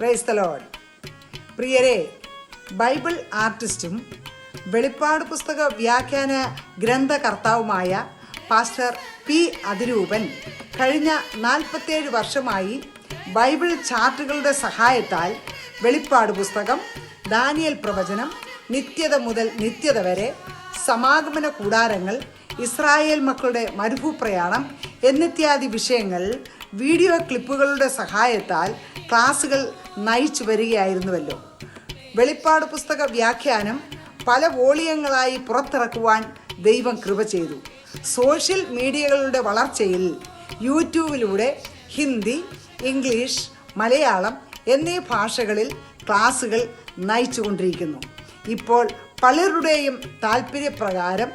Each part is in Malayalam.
Praise the Lord. പ്രിയരെ, ബൈബിൾ ആർട്ടിസ്റ്റും വെളിപ്പാട് പുസ്തക വ്യാഖ്യാന ഗ്രന്ഥകർത്താവുമായ പാസ്റ്റർ പി അതിരൂപൻ കഴിഞ്ഞ 47 വർഷമായി ബൈബിൾ ചാർട്ടുകളുടെ സഹായത്താൽ വെളിപ്പാട് പുസ്തകം, ദാനിയേൽ പ്രവചനം, നിത്യത മുതൽ നിത്യത വരെ, സമാഗമന കൂടാരങ്ങൾ, ഇസ്രായേൽ മക്കളുടെ മരുഭൂപ്രയാണം എന്നിത്യാദി വിഷയങ്ങൾ വീഡിയോ ക്ലിപ്പുകളുടെ സഹായത്താൽ ക്ലാസുകൾ നയിച്ചു വരികയായിരുന്നുവല്ലോ. വെളിപ്പാട് പുസ്തക വ്യാഖ്യാനം പല വോളിയങ്ങളായി പുറത്തിറക്കുവാൻ ദൈവം കൃപ ചെയ്തു. സോഷ്യൽ മീഡിയകളുടെ വളർച്ചയിൽ യൂട്യൂബിലൂടെ ഹിന്ദി, ഇംഗ്ലീഷ്, മലയാളം എന്നീ ഭാഷകളിൽ ക്ലാസുകൾ നയിച്ചുകൊണ്ടിരിക്കുന്നു. ഇപ്പോൾ പലരുടെയും താല്പര്യപ്രകാരം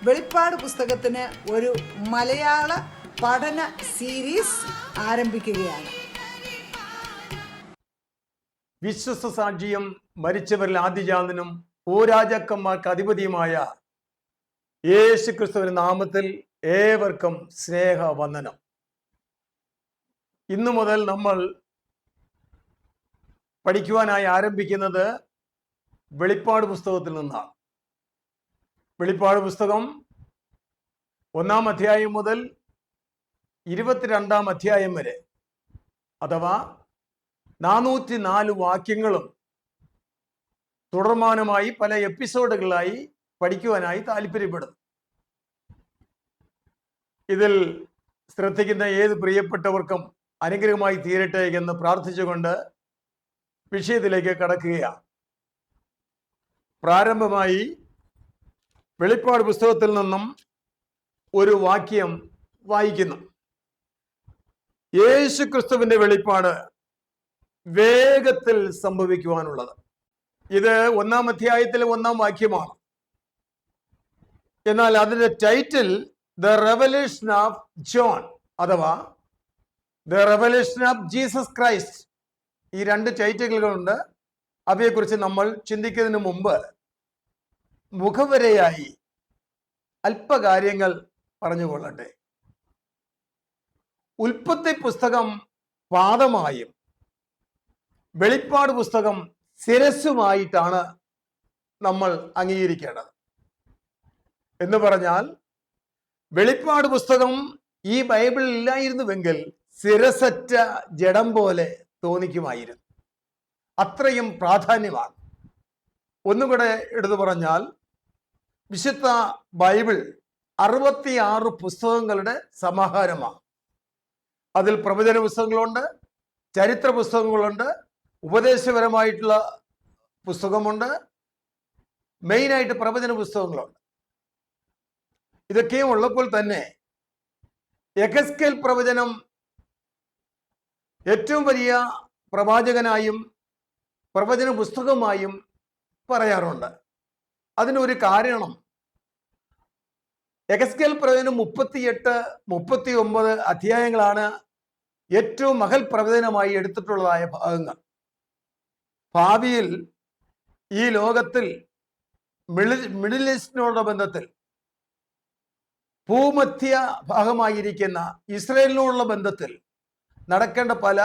വെളിപ്പാട് പുസ്തകത്തിന് ഒരു മലയാള പഠന സീരീസ് ആരംഭിക്കുകയാണ്. വിശ്വസ്ത സാക്ഷിയും മരിച്ചവരിൽ ആദിജാതനും ഭൂരാജാക്കന്മാർക്ക് അധിപതിയുമായ യേശു ക്രിസ്തുവിന്റെ നാമത്തിൽ ഏവർക്കും സ്നേഹവന്ദനം. ഇന്നു മുതൽ നമ്മൾ പഠിക്കുവാനായി ആരംഭിക്കുന്നത് വെളിപ്പാട് പുസ്തകത്തിൽ നിന്നാണ്. വെളിപ്പാട് പുസ്തകം 1-ാം അധ്യായം മുതൽ 22-ാം അധ്യായം വരെ, അഥവാ 404 വാക്യങ്ങളും തുടർമാനമായി പല എപ്പിസോഡുകളായി പഠിക്കുവാനായി താല്പര്യപ്പെടുന്നു. ഇതിൽ ശ്രദ്ധിക്കുന്ന ഏത് പ്രിയപ്പെട്ടവർക്കും അനുഗ്രഹമായി തീരട്ടെ എന്ന് പ്രാർത്ഥിച്ചുകൊണ്ട് വിഷയത്തിലേക്ക് കടക്കുകയാണ്. പ്രാരംഭമായി വെളിപ്പാട് പുസ്തകത്തിൽ നിന്നും ഒരു വാക്യം വായിക്കുന്നു. യേശു ക്രിസ്തുവിന്റെ വെളിപ്പാട് വേഗത്തിൽ സംഭവിക്കുവാനുള്ളത്. ഇത് 1-ാം അധ്യായത്തിലെ 1-ാം വാക്യമാണ്. എന്നാൽ അതിന്റെ title the revelation of John അഥവാ the revelation of Jesus Christ. ഈ 2 ടൈറ്റിലുകളുണ്ട്. അവയെക്കുറിച്ച് നമ്മൾ ചിന്തിക്കുന്നതിന് മുമ്പ് മുഖവരയായി അല്പകാര്യങ്ങൾ പറഞ്ഞുകൊള്ളട്ടെ. ഉൽപ്പത്തി പുസ്തകം പാദമായും വെളിപ്പാട് പുസ്തകം ശിരസ്സുമായിട്ടാണ് നമ്മൾ അംഗീകരിക്കേണ്ടത്. എന്ന് പറഞ്ഞാൽ വെളിപ്പാട് പുസ്തകം ഈ ബൈബിളിൽ ഇല്ലായിരുന്നുവെങ്കിൽ ശിരസറ്റ ജഡം പോലെ തോന്നിക്കുമായിരുന്നു. അത്രയും പ്രാധാന്യമാണ്. ഒന്നുകൂടെ എടുത്തു പറഞ്ഞാൽ വിശുദ്ധ ബൈബിൾ 66 പുസ്തകങ്ങളുടെ സമാഹാരമാണ്. അതിൽ പ്രവചന പുസ്തകങ്ങളുണ്ട്, ചരിത്ര പുസ്തകങ്ങളുണ്ട്, ഉപദേശപരമായിട്ടുള്ള പുസ്തകമുണ്ട്, മെയിനായിട്ട് പ്രവചന പുസ്തകങ്ങളുണ്ട്. ഇതൊക്കെയും ഉള്ളപ്പോൾ തന്നെ യെഹെസ്കേൽ പ്രവചനം ഏറ്റവും വലിയ പ്രവാചകനായും പ്രവചന പുസ്തകമായും പറയാറുണ്ട്. അതിനൊരു കാരണം, യെഹെസ്കേൽ പ്രവചനം 38, 39 അധ്യായങ്ങളാണ് ഏറ്റവും മഹൽ പ്രവചനമായി എടുത്തിട്ടുള്ളതായ ഭാഗങ്ങൾ. ഭാവിയിൽ ഈ ലോകത്തിൽ മിഡിൽ ഈസ്റ്റിനോടുള്ള ബന്ധത്തിൽ, ഭൂമധ്യ ഭാഗമായിരിക്കുന്ന ഇസ്രയേലിനോടുള്ള ബന്ധത്തിൽ നടക്കേണ്ട പല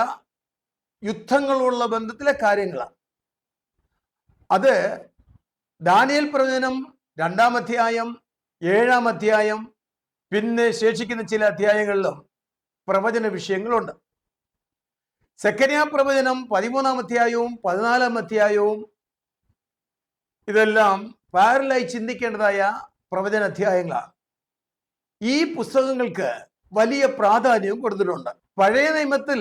യുദ്ധങ്ങളുള്ള ബന്ധത്തിലെ കാര്യങ്ങളാണ്. അത് ദാനിയേൽ പ്രവചനം 2-ാം അധ്യായം, 7-ാം അധ്യായം, പിന്നെ ശേഷിക്കുന്ന ചില അധ്യായങ്ങളിലും പ്രവചന വിഷയങ്ങളുണ്ട്. സെഖര്യാ പ്രവചനം 13-ാം അധ്യായവും 14-ാം അധ്യായവും ഇതെല്ലാം പാരലായി ചിന്തിക്കേണ്ടതായ പ്രവചന അധ്യായങ്ങളാണ്. ഈ പുസ്തകങ്ങൾക്ക് വലിയ പ്രാധാന്യവും കൊടുത്തിട്ടുണ്ട്. പഴയ നിയമത്തിൽ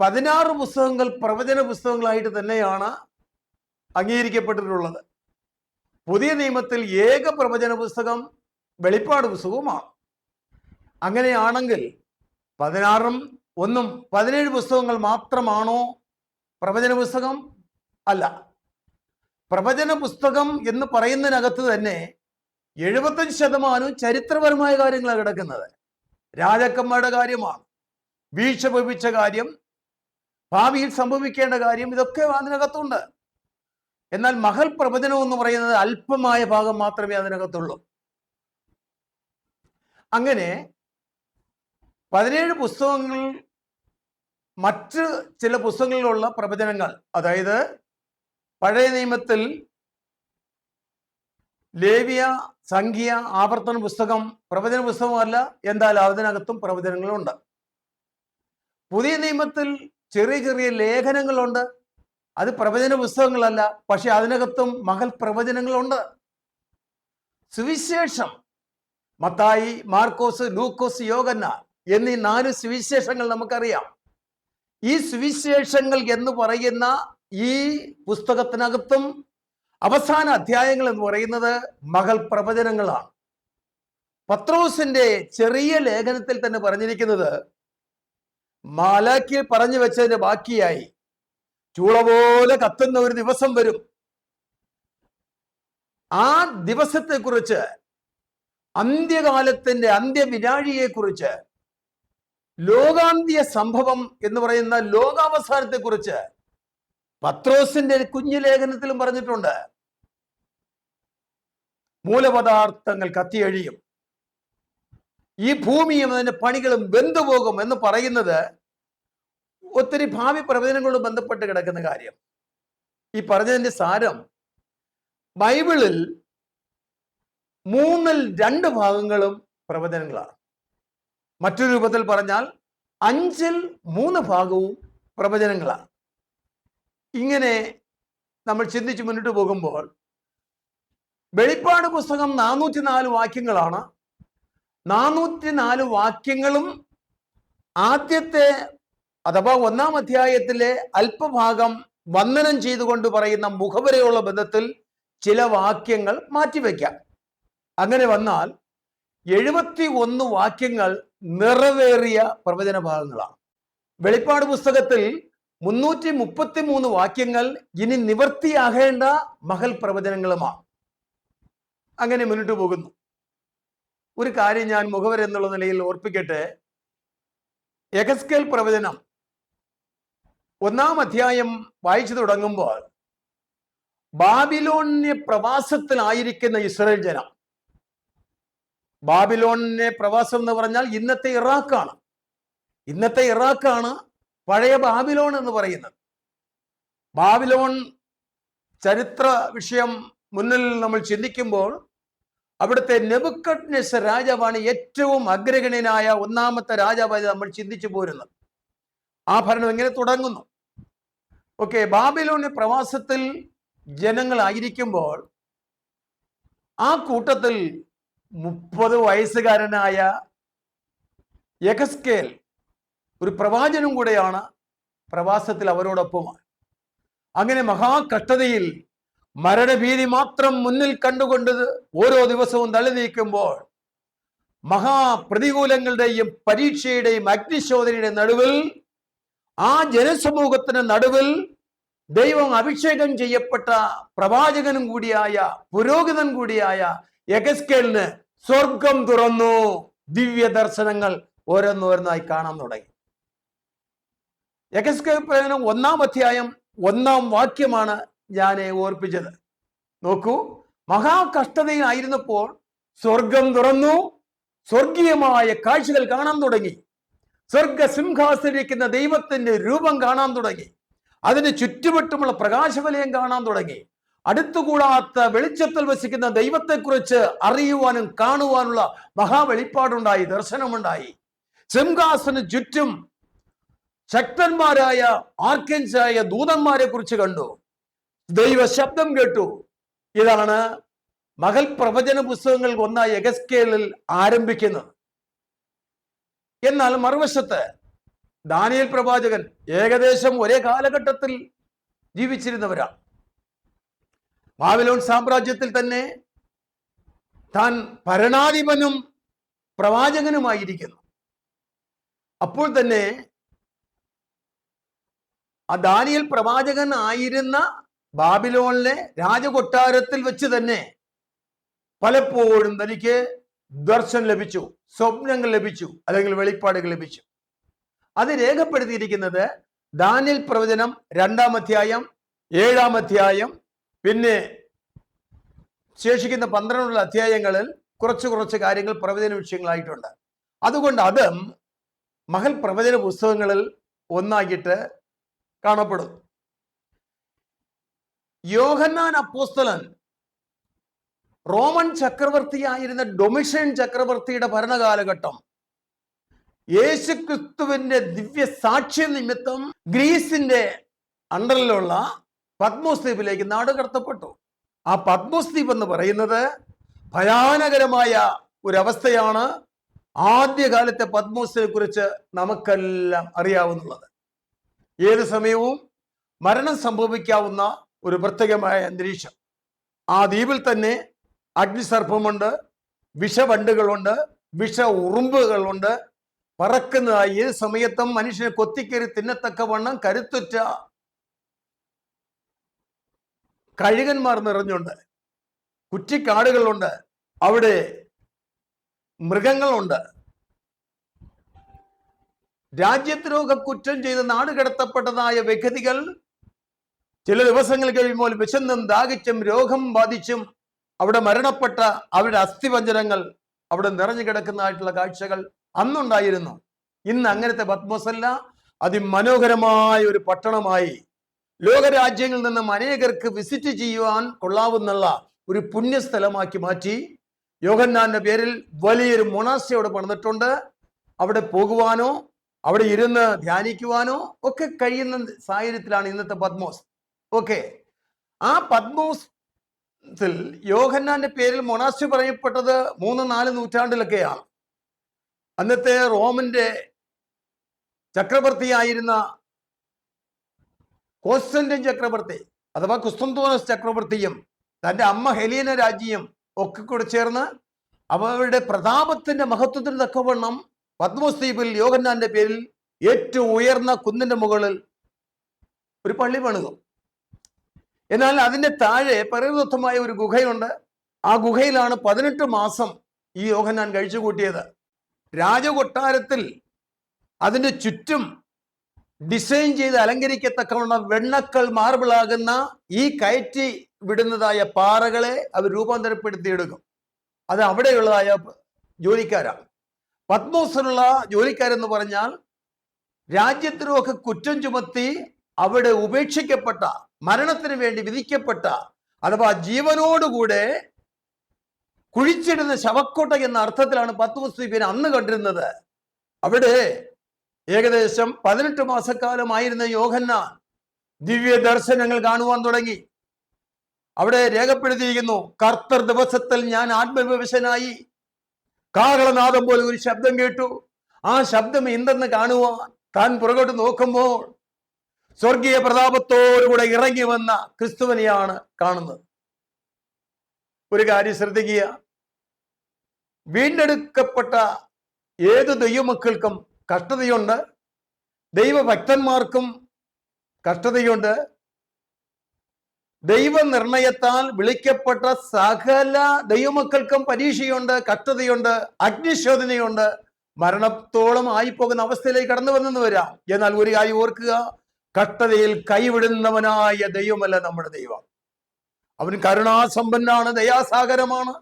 16 പുസ്തകങ്ങൾ പ്രവചന പുസ്തകങ്ങളായിട്ട് തന്നെയാണ് അംഗീകരിക്കപ്പെട്ടിട്ടുള്ളത്. പുതിയ നിയമത്തിൽ ഏക പ്രവചന പുസ്തകം വെളിപ്പാട് പുസ്തകവുമാണ്. അങ്ങനെയാണെങ്കിൽ 16-ഉം 1-ഉം 17 പുസ്തകങ്ങൾ മാത്രമാണോ പ്രവചന പുസ്തകം? അല്ല. പ്രവചന പുസ്തകം എന്ന് പറയുന്നതിനകത്ത് തന്നെ 75% ചരിത്രപരമായ കാര്യങ്ങളാണ് കിടക്കുന്നത്. രാജാക്കന്മാരുടെ കാര്യമാണ്, വീഴ്ച ഭവിച്ച കാര്യം, ഭാവിയിൽ സംഭവിക്കേണ്ട കാര്യം, ഇതൊക്കെ അതിനകത്തുണ്ട്. എന്നാൽ മഹൽ പ്രവചനം എന്ന് പറയുന്നത് അല്പമായ ഭാഗം മാത്രമേ അതിനകത്തുള്ളൂ. അങ്ങനെ 17 പുസ്തകങ്ങൾ മറ്റ് ചില പുസ്തകങ്ങളിലുള്ള പ്രവചനങ്ങൾ, അതായത് പഴയ നിയമത്തിൽ ലേവ്യ, സംഖ്യ, ആവർത്തന പുസ്തകം പ്രവചന പുസ്തകമല്ല, എന്തായാലും അതിനകത്തും പ്രവചനങ്ങളുണ്ട്. പുതിയ നിയമത്തിൽ ചെറിയ ചെറിയ ലേഖനങ്ങളുണ്ട്, അത് പ്രവചന പുസ്തകങ്ങളല്ല, പക്ഷെ അതിനകത്തും മഹൽ പ്രവചനങ്ങളുണ്ട്. സുവിശേഷം മത്തായി, മാർക്കോസ്, ലൂക്കോസ്, യോഹന്നാൻ എന്നീ 4 സുവിശേഷങ്ങൾ നമുക്കറിയാം. ഈ സുവിശേഷങ്ങൾ എന്ന് പറയുന്ന ഈ പുസ്തകത്തിനകത്തും അവസാന അധ്യായങ്ങൾ എന്ന് പറയുന്നത് മഹൽ പ്രവചനങ്ങളാണ്. പത്രോസിന്റെ ചെറിയ ലേഖനത്തിൽ തന്നെ പറഞ്ഞിരിക്കുന്നത് മാലാഖി പറഞ്ഞു വെച്ചതിന്റെ ബാക്കിയായി ചൂള പോലെ കത്തുന്ന ഒരു ദിവസം വരും. ആ ദിവസത്തെക്കുറിച്ച്, അന്ത്യകാലത്തിന്റെ അന്ത്യവിനാഴിയെ കുറിച്ച്, ലോകാന്ത്യ സംഭവം എന്ന് പറയുന്ന ലോകാവസാനത്തെ കുറിച്ച് പത്രോസിന്റെ കുഞ്ഞു ലേഖനത്തിലും പറഞ്ഞിട്ടുണ്ട്. മൂലപദാർത്ഥങ്ങൾ കത്തിയഴിയും, ഈ ഭൂമിയും അതിന്റെ പണികളും വെന്തുപോകും എന്ന് പറയുന്നത് ഒത്തിരി ഭാവി പ്രവചനങ്ങളോട് ബന്ധപ്പെട്ട് കിടക്കുന്ന കാര്യം. ഈ പറഞ്ഞതിന്റെ സാരം, ബൈബിളിൽ 2 ഭാഗങ്ങളും പ്രവചനങ്ങളാണ്. മറ്റൊരു രൂപത്തിൽ പറഞ്ഞാൽ 3 ഭാഗവും പ്രവചനങ്ങളാണ്. ഇങ്ങനെ നമ്മൾ ചിന്തിച്ച് മുന്നോട്ട് പോകുമ്പോൾ വെളിപ്പാട് പുസ്തകം 404 വാക്യങ്ങളാണ്. 404 വാക്യങ്ങളും ആദ്യത്തെ അഥവാ 1-ാം അധ്യായത്തിലെ അല്പഭാഗം വന്ദനം ചെയ്തുകൊണ്ട് പറയുന്ന മുഖവരെയുള്ള ബന്ധത്തിൽ ചില വാക്യങ്ങൾ മാറ്റിവെക്കാം. അങ്ങനെ വന്നാൽ 71 വാക്യങ്ങൾ നിറവേറിയ പ്രവചന ഭാഗങ്ങളാണ്. വെളിപ്പാട് പുസ്തകത്തിൽ 333 വാക്യങ്ങൾ ഇനി നിവർത്തിയാകേണ്ട മഹൽ പ്രവചനങ്ങളുമാണ്. അങ്ങനെ മുന്നോട്ട് പോകുന്നു. ഒരു കാര്യം ഞാൻ മുഖവര എന്നുള്ള നിലയിൽ ഓർപ്പിക്കട്ടെ. യെഹെസ്കേൽ പ്രവചനം 1-ാം അധ്യായം വായിച്ചു തുടങ്ങുമ്പോൾ ബാബിലോണിനെ പ്രവാസത്തിലായിരിക്കുന്ന ഇസ്രായേൽ ജനം, ബാബിലോണിനെ പ്രവാസം എന്ന് പറഞ്ഞാൽ ഇന്നത്തെ ഇറാഖാണ്. ഇന്നത്തെ ഇറാഖാണ് പഴയ ബാബിലോൺ എന്ന് പറയുന്നത്. ബാബിലോൺ ചരിത്ര വിഷയം മുന്നിൽ നമ്മൾ ചിന്തിക്കുമ്പോൾ അവിടുത്തെ നെബൂഖദ്നേസർ രാജാവാണ് ഏറ്റവും അഗ്രഗണ്യനായ 1-ാമത്തെ രാജാവായി നമ്മൾ ചിന്തിച്ചു പോരുന്നത്. ആ ഭരണം എങ്ങനെ തുടങ്ങുന്നു? ഓക്കെ, ബാബിലോണിന്റെ പ്രവാസത്തിൽ ജനങ്ങളായിരിക്കുമ്പോൾ ആ കൂട്ടത്തിൽ 30 വയസ്സുകാരനായ യെഹെസ്കേൽ ഒരു പ്രവാചകനും കൂടെയാണ് പ്രവാസത്തിൽ അവരോടൊപ്പമാണ്. അങ്ങനെ മഹാകഷ്ടതയിൽ മരണഭീതി മാത്രം മുന്നിൽ കണ്ടുകൊണ്ട് ഓരോ ദിവസവും തള്ളി നീക്കുമ്പോൾ മഹാപ്രതികൂലങ്ങളുടെയും പരീക്ഷയുടെയും അഗ്നിശോധനയുടെ നടുവിൽ, ആ ജനസമൂഹത്തിന് നടുവിൽ ദൈവം അഭിഷേകം ചെയ്യപ്പെട്ട പ്രവാചകനും കൂടിയായ പുരോഹിതൻ കൂടിയായ യെഹെസ്കേലിന് സ്വർഗം തുറന്നു. ദിവ്യ ദർശനങ്ങൾ ഓരോന്നോരോന്നായി കാണാൻ തുടങ്ങി. യെഹെസ്കേൽ പ്രവചനം 1-ാം അധ്യായം 1-ാം വാക്യമാണ് ഞാൻ ഓർപ്പിച്ചത്. നോക്കൂ, മഹാകഷ്ടതയിലായിരുന്നപ്പോൾ സ്വർഗം തുറന്നു, സ്വർഗീയമായ കാഴ്ചകൾ കാണാൻ തുടങ്ങി. സ്വർഗസിംഹാസനിരിക്കുന്ന ദൈവത്തിന്റെ രൂപം കാണാൻ തുടങ്ങി. അതിന് ചുറ്റുവട്ടുമുള്ള പ്രകാശവലയം കാണാൻ തുടങ്ങി. അടുത്തുകൂടാത്ത വെളിച്ചത്തിൽ വസിക്കുന്ന ദൈവത്തെക്കുറിച്ച് അറിയുവാനും കാണുവാനുള്ള മഹാവെളിപ്പാടുണ്ടായി, ദർശനമുണ്ടായി. സിംഹാസന ചുറ്റും ശക്തന്മാരായ ആർക്കൻസായ ദൂതന്മാരെ കുറിച്ച് കണ്ടു. ദൈവ ശബ്ദം കേട്ടു. ഇതാണ് മഹൽ പ്രവചന പുസ്തകങ്ങൾ 1 യെഹെസ്കേലിൽ ആരംഭിക്കുന്നത്. എന്നാൽ മറുവശത്ത് ദാനിയേൽ പ്രവാചകൻ ഏകദേശം ഒരേ കാലഘട്ടത്തിൽ ജീവിച്ചിരുന്നവരാണ്. ബാബിലോൺ സാമ്രാജ്യത്തിൽ തന്നെ താൻ ഭരണാധിപനും പ്രവാചകനുമായിരിക്കുന്നു. അപ്പോൾ തന്നെ ആ ദാനിയേൽ പ്രവാചകൻ ആയിരുന്ന ബാബിലോണിലെ രാജകൊട്ടാരത്തിൽ വെച്ച് തന്നെ പലപ്പോഴും തനിക്ക് ദർശനം ലഭിച്ചു, സ്വപ്നങ്ങൾ ലഭിച്ചു, അല്ലെങ്കിൽ വെളിപ്പാടുകൾ ലഭിച്ചു. അത് രേഖപ്പെടുത്തിയിരിക്കുന്നത് ദാനിയേൽ പ്രവചനം 2-ാം അധ്യായം, 7-ാം അധ്യായം, പിന്നെ ശേഷിക്കുന്ന 12 അധ്യായങ്ങളിൽ കുറച്ച് കാര്യങ്ങൾ പ്രവചന വിഷയങ്ങളായിട്ടുണ്ട്. അതുകൊണ്ട് അത് മഹൽ പ്രവചന പുസ്തകങ്ങളിൽ ഒന്നാക്കിയിട്ട് കാണപ്പെടുന്നു. യോഹന്നാൻ അപ്പോസ്തലൻ റോമൻ ചക്രവർത്തിയായിരുന്ന ഡൊമിഷ്യൻ ചക്രവർത്തിയുടെ ഭരണകാലഘട്ടം യേശുക്രിസ്തുവിന്റെ ദിവ്യ സാക്ഷ്യ നിമിത്തം ഗ്രീസിന്റെ അണ്ടറിലുള്ള പത്മോസ് ദ്വീപിലേക്ക് നാടുകടത്തപ്പെട്ടു. ആ പത്മോസ് ദ്വീപ് എന്ന് പറയുന്നത് ഭയാനകരമായ ഒരവസ്ഥയാണ്. ആദ്യകാലത്തെ പത്മോസിനെ കുറിച്ച് നമുക്കെല്ലാം അറിയാവുന്നത്. ഏത് സമയവും മരണം സംഭവിക്കാവുന്ന ഒരു പ്രത്യേകമായ അന്തരീക്ഷം. ആ ദ്വീപിൽ തന്നെ അഗ്നിസർപ്പമുണ്ട്, വിഷവണ്ടുകളുണ്ട്, വിഷ ഉറുമ്പുകളുണ്ട്. പറക്കുന്ന ഏത് സമയത്തും മനുഷ്യനെ കൊത്തിക്കയറി തിന്നത്തക്കവണ്ണം കരുത്തുറ്റ കഴുകന്മാർ നിറഞ്ഞുണ്ട്. കുറ്റിക്കാടുകളുണ്ട്, അവിടെ മൃഗങ്ങളുണ്ട്. രാജ്യദ്രോഹ കുറ്റം ചെയ്ത് നാടുകടത്തപ്പെട്ടതായ വ്യക്തികൾ ചില ദിവസങ്ങൾ കഴിയുമ്പോൾ വിശന്നും ദാഹിച്ചും രോഗം ബാധിച്ചും അവിടെ മരണപ്പെട്ട അവരുടെ അസ്ഥിപഞ്ജരങ്ങൾ അവിടെ നിറഞ്ഞു കിടക്കുന്നതായിട്ടുള്ള കാഴ്ചകൾ അന്നുണ്ടായിരുന്നു. ഇന്ന് അങ്ങനത്തെ പത്മോസ് അല്ല. അതിമനോഹരമായ ഒരു പട്ടണമായി ലോകരാജ്യങ്ങളിൽ നിന്നും അനേകർക്ക് വിസിറ്റ് ചെയ്യുവാൻ കൊള്ളാവുന്നുള്ള ഒരു പുണ്യസ്ഥലമാക്കി മാറ്റി. യോഹന്നാന്റെ പേരിൽ വലിയൊരു മൊണാസ്ട്രി അവിടെ പണിതിട്ടുണ്ട്. അവിടെ പോകുവാനോ അവിടെ ഇരുന്ന് ധ്യാനിക്കുവാനോ ഒക്കെ കഴിയുന്ന സാഹചര്യത്തിലാണ് ഇന്നത്തെ പത്മോസ്. ഓക്കെ, ആ പത്മോസിൽ യോഹന്നാന്റെ പേരിൽ മൊണാസ്ട്രി പറയപ്പെട്ടത് 3-4 നൂറ്റാണ്ടിലൊക്കെയാണ്. അന്നത്തെ റോമിന്റെ ചക്രവർത്തിയായിരുന്ന കോൺസ്റ്റന്റൈൻ ചക്രവർത്തി അഥവാ കുസ്തന്തോനസ് ചക്രവർത്തിയും തന്റെ അമ്മ ഹെലീന രാജ്യം ഒക്കെ കൂടെ ചേർന്ന് അവരുടെ പ്രതാപത്തിന്റെ മഹത്വത്തിന് തക്കവണ്ണം പത്മോസ് ദ്വീപിൽ യോഹന്നാന്റെ പേരിൽ ഏറ്റവും ഉയർന്ന കുന്നിന്റെ മുകളിൽ ഒരു പള്ളി പണിതു. എന്നാൽ അതിന്റെ താഴെ പരിവൃത്തമായ ഒരു ഗുഹയുണ്ട്. ആ ഗുഹയിലാണ് 18 മാസം ഈ യോഹന്നാൻ കഴിച്ചുകൂട്ടിയത്. രാജകൊട്ടാരത്തിൽ അതിന്റെ ചുറ്റും ഡിസൈൻ ചെയ്ത് അലങ്കരിക്കത്തക്കവണ്ണം വെണ്ണക്കൽ മാർബിളാകുന്ന ഈ കയറ്റി വിടുന്നതായ പാറകളെ അവർ രൂപാന്തരപ്പെടുത്തിയെടുക്കും. അത് അവിടെയുള്ളതായ ജോലിക്കാരാണ്. പത്മോസിലുള്ള ജോലിക്കാരെന്ന് പറഞ്ഞാൽ രാജ്യദ്രോഹ കുറ്റം ചുമത്തി അവിടെ ഉപേക്ഷിക്കപ്പെട്ട, മരണത്തിന് വേണ്ടി വിധിക്കപ്പെട്ട അഥവാ ജീവനോടുകൂടെ കുഴിച്ചിടുന്ന ശവക്കോട്ട എന്ന അർത്ഥത്തിലാണ് പത്മോസ് ദ്വീപിനെ അന്ന് കണ്ടിരുന്നത്. അവിടെ ഏകദേശം 18 മാസക്കാലമായിരുന്ന യോഹന്നാൻ ദിവ്യ ദർശനങ്ങൾ കാണുവാൻ തുടങ്ങി. അവിടെ രേഖപ്പെടുത്തിയിരിക്കുന്നു, കർത്തർ ദിവസത്തിൽ ഞാൻ ആത്മവിവശനായി, കാഹളനാദം പോലെ ഒരു ശബ്ദം കേട്ടു. ആ ശബ്ദം എന്തെന്ന് കാണുവാൻ താൻ പുറകോട്ട് നോക്കുമ്പോൾ സ്വർഗീയ പ്രതാപത്തോടുകൂടെ ഇറങ്ങി വന്ന ക്രിസ്തുവിനെയാണ് കാണുന്നത്. ഒരു കാര്യം ശ്രദ്ധിക്കുക, വീണ്ടെടുക്കപ്പെട്ട ഏത് ദൈവമക്കൾക്കും കഷ്ടതയുണ്ട്, ദൈവഭക്തന്മാർക്കും കഷ്ടതയുണ്ട്. ദൈവനിർണയത്താൽ വിളിക്കപ്പെട്ട സകല ദൈവമക്കൾക്കും പരീക്ഷയുണ്ട്, കഷ്ടതയുണ്ട്, അഗ്നിശോധനയുണ്ട്. മരണത്തോളം ആയിപ്പോകുന്ന അവസ്ഥയിലേക്ക് കടന്നു വന്നെന്ന് വരാം. എന്നാൽ ഒരു കാര്യം ഓർക്കുക, കഷ്ടതയിൽ കൈവിടുന്നവനായ ദൈവമല്ല നമ്മുടെ ദൈവം. അവൻ കരുണാസമ്പന്നാണ്, ദയാസാഗരമാണ്.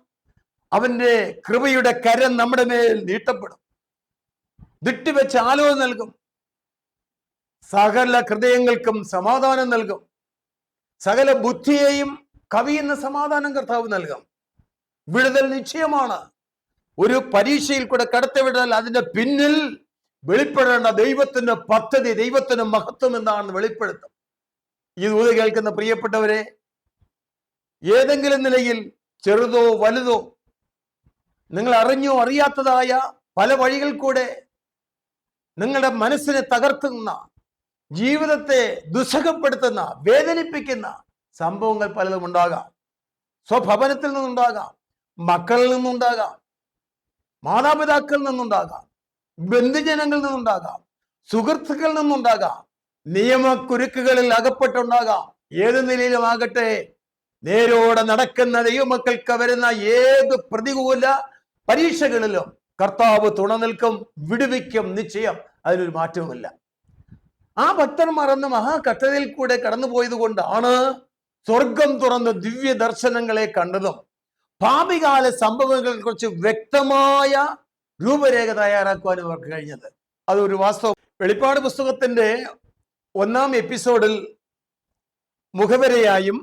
അവന്റെ കൃപയുടെ കരം നമ്മുടെ മേൽ നീട്ടപ്പെടും, ദിട്ടിവെച്ച് ആലോചന നൽകും, സകല ഹൃദയങ്ങൾക്കും സമാധാനം നൽകും, സകല ബുദ്ധിയെയും കവിയുന്ന സമാധാനം കർത്താവ് നൽകും. വിടുതൽ നിശ്ചയമാണ്. ഒരു പരീക്ഷയിൽ കൂടെ കടത്തിവിടാൽ അതിന്റെ പിന്നിൽ വെളിപ്പെടേണ്ട ദൈവത്തിന്റെ പദ്ധതി, ദൈവത്തിന്റെ മഹത്വം എന്താണെന്ന് വെളിപ്പെടുത്തും. ഈ ദൂത് കേൾക്കുന്ന പ്രിയപ്പെട്ടവരെ, ഏതെങ്കിലും നിലയിൽ ചെറുതോ വലുതോ നിങ്ങൾ അറിഞ്ഞോ അറിയാത്തതായ പല വഴികൾ കൂടെ നിങ്ങളുടെ മനസ്സിനെ തകർക്കുന്ന, ജീവിതത്തെ ദുസ്സഹപ്പെടുത്തുന്ന, വേദനിപ്പിക്കുന്ന സംഭവങ്ങൾ പലതും ഉണ്ടാകാം. സ്വഭവനത്തിൽ നിന്നുണ്ടാകാം, മക്കളിൽ നിന്നുണ്ടാകാം, മാതാപിതാക്കളിൽ നിന്നുണ്ടാകാം, ബന്ധുജനങ്ങളിൽ നിന്നുണ്ടാകാം, സുഹൃത്തുക്കളിൽ നിന്നുണ്ടാകാം, നിയമക്കുരുക്കുകളിൽ അകപ്പെട്ടുണ്ടാകാം. ഏത് നിലയിലുമാകട്ടെ, നേരോടെ നടക്കുന്ന ദൈവമക്കൾക്ക് വരുന്ന ഏത് പ്രതികൂല പരീക്ഷകളിലും കർത്താവ് തുണ നിൽക്കും, വിടുവിക്കും, നിശ്ചയം. അതിനൊരു മാറ്റവുമില്ല. ആ ഭക്തന്മാർ എന്ന മഹാകഷ്ടതയിൽ കൂടെ കടന്നുപോയത് കൊണ്ടാണ് സ്വർഗം തുറന്ന് ദിവ്യ ദർശനങ്ങളെ കണ്ടതും ഭാവികാല സംഭവങ്ങളെ കുറിച്ച് വ്യക്തമായ രൂപരേഖ തയ്യാറാക്കുവാനും അവർക്ക് കഴിഞ്ഞത്. അതൊരു വാസ്തവം. വെളിപ്പാട് പുസ്തകത്തിന്റെ 1-ാം എപ്പിസോഡിൽ മുഖവരയായും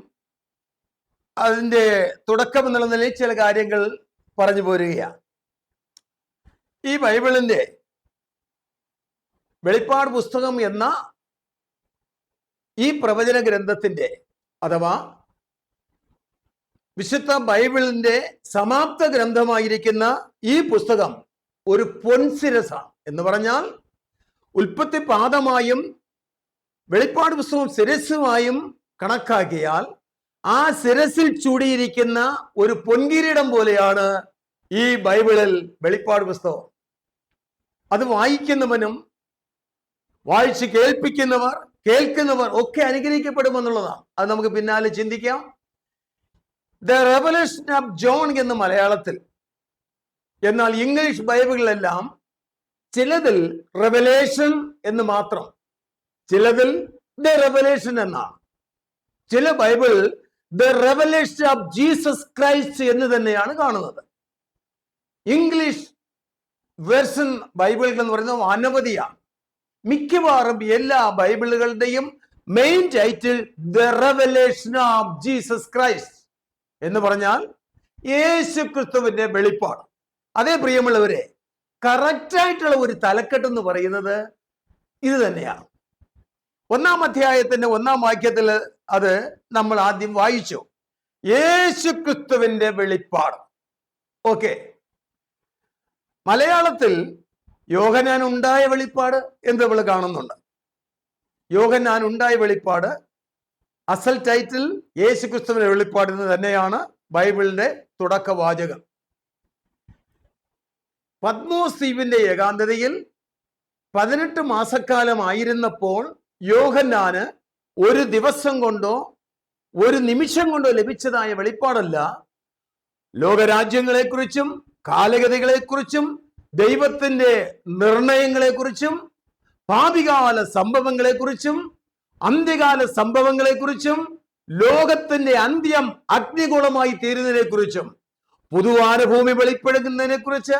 അതിൻ്റെ തുടക്കം എന്നുള്ള നിലയിൽ ചില കാര്യങ്ങൾ പറഞ്ഞു പോരുകയാണ്. ഈ ബൈബിളിന്റെ വെളിപ്പാട് പുസ്തകം എന്ന ഈ പ്രവചന ഗ്രന്ഥത്തിന്റെ അഥവാ വിശുദ്ധ ബൈബിളിന്റെ സമാപ്ത ഗ്രന്ഥമായിരിക്കുന്ന ഈ പുസ്തകം ഒരു പൊൻസിരസാണ്. എന്ന് പറഞ്ഞാൽ ഉൽപ്പത്തി പാദമായും വെളിപ്പാട് പുസ്തകം ശിരസ്സുമായും കണക്കാക്കിയാൽ ആ ശിരസിൽ ചൂടിയിരിക്കുന്ന ഒരു പൊൻകിരീടം പോലെയാണ് ഈ ബൈബിളിൽ വെളിപ്പാട് പുസ്തകം. അത് വായിക്കുന്നവനും വായിച്ച് കേൾക്കുന്നവർ ഒക്കെ അനുഗ്രഹിക്കപ്പെടുമെന്നുള്ളതാണ്. അത് നമുക്ക് പിന്നാലെ ചിന്തിക്കാം. ദ റെവലേഷൻ ഓഫ് ജോൺ എന്ന് മലയാളത്തിൽ, എന്നാൽ ഇംഗ്ലീഷ് ബൈബിളിലെല്ലാം ചിലതിൽ റെവലേഷൻ എന്ന് മാത്രം, ചിലതിൽ ദ റെവലേഷൻ എന്നാണ്. ചില Bible the revelation of Jesus Christ എന്ന് തന്നെയാണ് കാണുന്നത്. ഇംഗ്ലീഷ് വേർഷൻ ബൈബിളുകൾ എന്ന് പറയുന്നത് അനവധിയാണ്. മിക്കവാറും എല്ലാ ബൈബിളുകളുടെയും main title the revelation of Jesus Christ എന്ന് പറഞ്ഞാൽ യേശു ക്രിസ്തുവിന്റെ വെളിപ്പാട്. അതേ പ്രിയമുള്ളവരെ, കറക്റ്റായിട്ടുള്ള ഒരു തലക്കെട്ട് എന്ന് പറയുന്നത് ഇത് തന്നെയാണ്. 1-ാം അധ്യായത്തിന്റെ 1-ാം വാക്യത്തിൽ അത് നമ്മൾ ആദ്യം വായിച്ചു, യേശു ക്രിസ്തുവിന്റെ വെളിപ്പാട്. ഓക്കെ, മലയാളത്തിൽ യോഹന്നാൻ ഉണ്ടായ വെളിപ്പാട് എന്ന് നമ്മൾ കാണുന്നുണ്ട്. യോഹന്നാൻ ഉണ്ടായ വെളിപ്പാട് അസൽ ടൈറ്റിൽ യേശു ക്രിസ്തുവിന്റെ വെളിപ്പാട് എന്ന് തന്നെയാണ് ബൈബിളിന്റെ തുടക്കവാചകം. പത്മോസ് ദ്വീപിന്റെ ഏകാന്തതയിൽ 18 മാസക്കാലമായിരുന്നപ്പോൾ യോഹന്നാന് ഒരു ദിവസം കൊണ്ടോ ഒരു നിമിഷം കൊണ്ടോ ലഭിച്ചതായ വെളിപ്പാടല്ല, ലോകരാജ്യങ്ങളെക്കുറിച്ചും കാലഗതികളെക്കുറിച്ചും ദൈവത്തിന്റെ നിർണയങ്ങളെക്കുറിച്ചും ഭാവികാല സംഭവങ്ങളെക്കുറിച്ചും അന്ത്യകാല സംഭവങ്ങളെക്കുറിച്ചും ലോകത്തിന്റെ അന്ത്യം അഗ്നികുളമായി തീരുന്നതിനെ കുറിച്ചും പുതുവാനഭൂമി വെളിപ്പെടുന്നതിനെ കുറിച്ച്,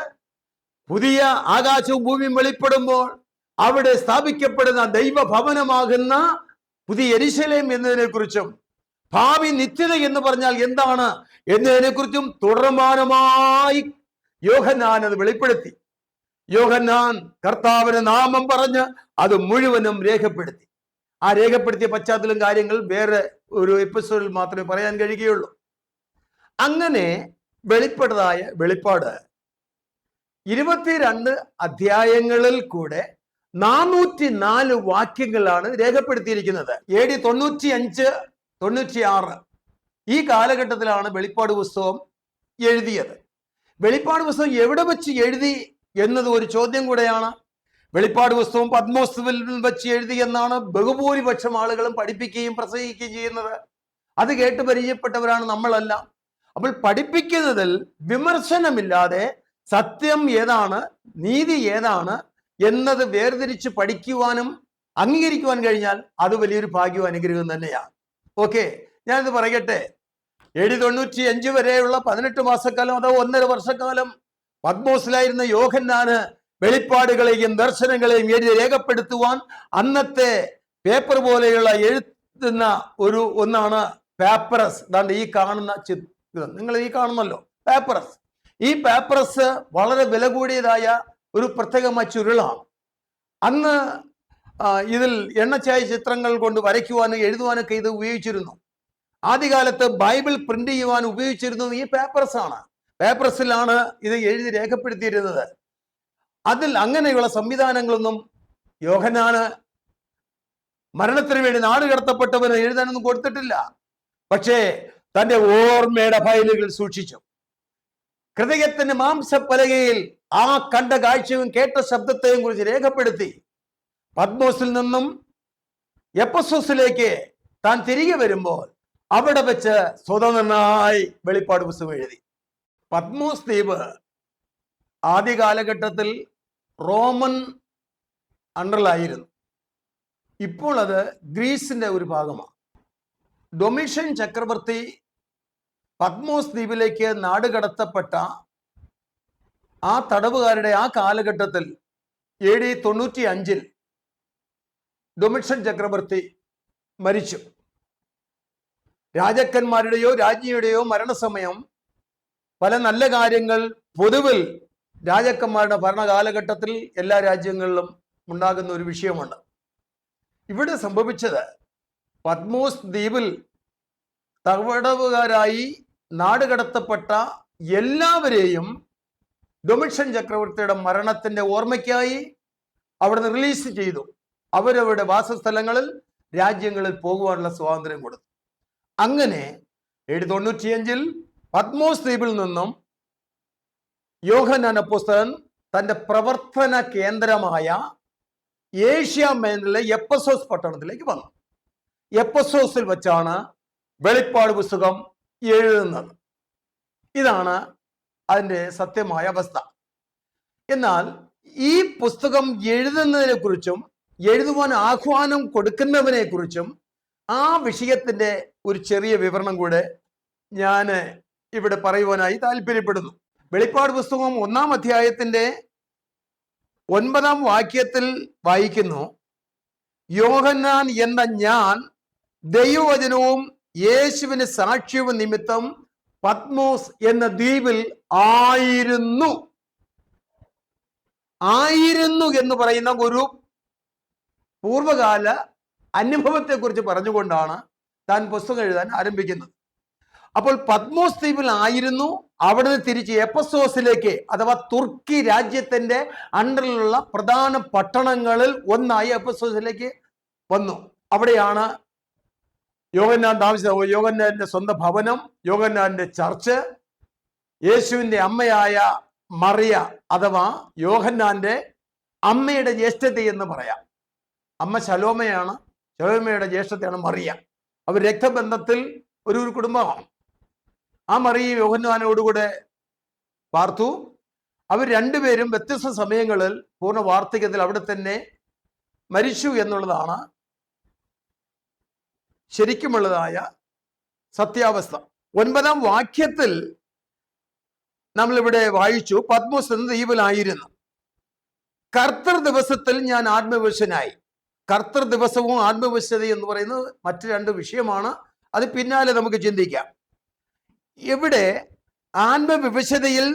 പുതിയ ആകാശവും ഭൂമിയും വെളിപ്പെടുമ്പോൾ അവിടെ സ്ഥാപിക്കപ്പെടുന്ന ദൈവഭവനമാകുന്ന പുതിയ യെരുശലേം എന്നതിനെ കുറിച്ചും ഭാവി നിത്യത എന്ന് പറഞ്ഞാൽ എന്താണ് എന്നതിനെ കുറിച്ചും തുടർമാനമായി യോഹന്നാൻ അത് വെളിപ്പെടുത്തി. യോഹന്നാൻ കർത്താവിന്റെ നാമം പറഞ്ഞ് അത് മുഴുവനും രേഖപ്പെടുത്തി. ആ രേഖപ്പെടുത്തിയ പശ്ചാത്തലം കാര്യങ്ങൾ വേറെ ഒരു എപ്പിസോഡിൽ മാത്രമേ പറയാൻ കഴിയുകയുള്ളൂ. അങ്ങനെ വെളിപ്പാട് 22 അധ്യായങ്ങളിൽ കൂടെ 404 വാക്യങ്ങളാണ് രേഖപ്പെടുത്തിയിരിക്കുന്നത്. AD 95-96 ഈ കാലഘട്ടത്തിലാണ് വെളിപ്പാട് പുസ്തകം എഴുതിയത്. വെളിപ്പാട് പുസ്തകം എവിടെ വെച്ച് എഴുതി എന്നത് ഒരു ചോദ്യം കൂടെയാണ്. വെളിപ്പാട് പുസ്തകം പത്മോസ്തുവിൽ വെച്ച് എഴുതി എന്നാണ് ബഹുഭൂരിപക്ഷം ആളുകളും പഠിപ്പിക്കുകയും പ്രസംഗിക്കുകയും ചെയ്യുന്നത്. അത് കേട്ട് പരിചയപ്പെട്ടവരാണ് നമ്മളെല്ലാം. അപ്പോൾ പഠിപ്പിക്കുന്നതിൽ വിമർശനമില്ലാതെ സത്യം ഏതാണ്, നീതി ഏതാണ് എന്നത് വേർതിരിച്ച് പഠിക്കുവാനും അംഗീകരിക്കുവാൻ കഴിഞ്ഞാൽ അത് വലിയൊരു ഭാഗ്യവും അനുഗ്രഹവും തന്നെയാണ്. ഓക്കെ, ഞാനിത് പറയട്ടെ. AD 95 വരെയുള്ള 18 മാസക്കാലം അതോ 1.5 വർഷക്കാലം പത്മോസിലായിരുന്ന യോഹന്നാന് വെളിപ്പാടുകളെയും ദർശനങ്ങളെയും എഴുതി രേഖപ്പെടുത്തുവാൻ അന്നത്തെ പേപ്പർ പോലെയുള്ള എഴുതുന്ന ഒന്നാണ് പേപ്പറസ്. അതാണ്ട് ഈ കാണുന്ന ചിത്രം നിങ്ങൾ ഈ കാണുന്നല്ലോ, പേപ്പറസ്. ഈ പേപ്പറസ് വളരെ വില കൂടിയതായ ഒരു പ്രത്യേകമായ ചുരുളാണ്. അന്ന് ഇതിൽ എണ്ണച്ചായ ചിത്രങ്ങൾ കൊണ്ട് വരയ്ക്കുവാനും എഴുതുവാനൊക്കെ ഇത് ഉപയോഗിച്ചിരുന്നു. ആദ്യകാലത്ത് ബൈബിൾ പ്രിന്റ് ചെയ്യുവാൻ ഉപയോഗിച്ചിരുന്നത് ഈ പേപ്പർസ് ആണ്. പേപ്പർസിലാണ് ഇത് എഴുതി രേഖപ്പെടുത്തിയിരുന്നത്. അതിൽ അങ്ങനെയുള്ള സംവിധാനങ്ങളൊന്നും യോഹന്നാന് മരണത്തിന് വേണ്ടി നാട് കടത്തപ്പെട്ടവന് എഴുതാനൊന്നും കൊടുത്തിട്ടില്ല. പക്ഷേ തന്റെ ഓർമ്മയുടെ ഫയലുകൾ സൂക്ഷിച്ചു. ഹൃദയത്തിന്റെ മാംസപ്പലകയിൽ ആ കണ്ട കാഴ്ചയും കേട്ട ശബ്ദത്തെയും കുറിച്ച് രേഖപ്പെടുത്തി. പത്മോസിൽ നിന്നും എഫെസോസിലേക്ക് താൻ തിരികെ വരുമ്പോൾ അവിടെ വെച്ച് സ്വതന്ത്രനായി വെളിപ്പാട് പുസ്തകം എഴുതി. പത്മോസ് ദ്വീപ് ആദ്യ കാലഘട്ടത്തിൽ റോമൻ അണ്ടറിലായിരുന്നു. ഇപ്പോൾ അത് ഗ്രീസിന്റെ ഒരു ഭാഗമാണ്. ഡൊമിഷ്യൻ ചക്രവർത്തി പത്മോസ് ദ്വീപിലേക്ക് നാടുകടത്തപ്പെട്ട ആ തടവുകാരുടെ ആ കാലഘട്ടത്തിൽ AD 95 ഡൊമിഷ്യൻ ചക്രവർത്തി മരിച്ചു. രാജാക്കന്മാരുടെയോ രാജ്ഞിയുടെയോ മരണസമയം പല നല്ല കാര്യങ്ങൾ പൊതുവിൽ രാജാക്കന്മാരുടെ ഭരണകാലഘട്ടത്തിൽ എല്ലാ രാജ്യങ്ങളിലും ഉണ്ടാകുന്ന ഒരു വിഷയമുണ്ട്. ഇവിടെ സംഭവിച്ചത് പത്മോസ് ദ്വീപിൽ തടവുകാരായി നാടുകടത്തപ്പെട്ട എല്ലാവരെയും ഡൊമിഷ്യൻ ചക്രവർത്തിയുടെ മരണത്തിന്റെ ഓർമ്മയ്ക്കായി അവിടുന്ന് റിലീസ് ചെയ്തു. അവരവരുടെ വാസസ്ഥലങ്ങളിൽ രാജ്യങ്ങളിൽ പോകുവാനുള്ള സ്വാതന്ത്ര്യം കൊടുത്തു. അങ്ങനെ 795 പത്മോസ് ദ്വീപിൽ നിന്നും യോഹന്നാൻ അപ്പോസ്തലൻ തന്റെ പ്രവർത്തന കേന്ദ്രമായ ഏഷ്യ മൈനറിലെ എഫെസോസ് പട്ടണത്തിലേക്ക് വന്നു. എഫെസോസിൽ വെച്ചാണ് വെളിപ്പാട് പുസ്തകം എഴുതുന്നത്. ഇതാണ് അതിൻ്റെ സത്യമായ അവസ്ഥ. എന്നാൽ ഈ പുസ്തകം എഴുതുന്നതിനെ കുറിച്ചും എഴുതുവാൻ ആഹ്വാനം കൊടുക്കുന്നവനെ കുറിച്ചും ആ വിഷയത്തിന്റെ ഒരു ചെറിയ വിവരണം കൂടെ ഞാൻ ഇവിടെ പറയുവാനായി താല്പര്യപ്പെടുന്നു. വെളിപ്പാട് പുസ്തകം 1-ാം അധ്യായത്തിന്റെ 9-ാം വാക്യത്തിൽ വായിക്കുന്നു, യോഹന്നാൻ എന്ന ഞാൻ ദൈവവചനവും യേശുവിന് സാക്ഷ്യവും നിമിത്തം പത്മോസ് എന്ന ദ്വീപിൽ ആയിരുന്നു എന്ന് പറയുന്ന ഒരു പൂർവകാല അനുഭവത്തെക്കുറിച്ച് പറഞ്ഞുകൊണ്ടാണ് താൻ പുസ്തകം എഴുതാൻ ആരംഭിക്കുന്നത്. അപ്പോൾ പത്മോസ് ദ്വീപിൽ ആയിരുന്നു, അവിടുന്ന് തിരിച്ച് എഫെസോസിലേക്ക് അഥവാ തുർക്കി രാജ്യത്തിന്റെ അണ്ടറിലുള്ള പ്രധാന പട്ടണങ്ങളിൽ ഒന്നായി എഫെസോസിലേക്ക് വന്നു. അവിടെയാണ് യോഹന്നാൻ താമസിച്ചത്. യോഹന്നാന്റെ സ്വന്തം ഭവനം, യോഹന്നാന്റെ ചർച്ച്, യേശുവിന്റെ അമ്മയായ മറിയ അഥവാ യോഹന്നാന്റെ അമ്മയുടെ ജ്യേഷ്ഠത്തി എന്ന് പറയാം. അമ്മ ശലോമയാണ്, ശലോമയുടെ ജ്യേഷ്ഠത്തെയാണ് മറിയ. അവർ രക്തബന്ധത്തിൽ ഒരു കുടുംബമാണ്. ആ മറിയ യോഹന്നാനോടുകൂടെ പാർത്തു. അവർ രണ്ടുപേരും വ്യത്യസ്ത സമയങ്ങളിൽ പൂർണ്ണ വാർദ്ധക്യത്തിൽ അവിടെ തന്നെ മരിച്ചു എന്നുള്ളതാണ് ശരിക്കുമുള്ളതായ സത്യാവസ്ഥ. 9-ാം വാക്യത്തിൽ നമ്മളിവിടെ വായിച്ചു, പത്മോസ് എന്ന ദ്വീപിലായിരുന്നു. കർത്തൃ ദിവസത്തിൽ ഞാൻ ആത്മവിവശനായി. കർത്തൃ ദിവസവും ആത്മവിവശത എന്ന് പറയുന്നത് മറ്റു രണ്ട് വിഷയമാണ്. അത് പിന്നാലെ നമുക്ക് ചിന്തിക്കാം. ഇവിടെ ആത്മവിവശതയിൽ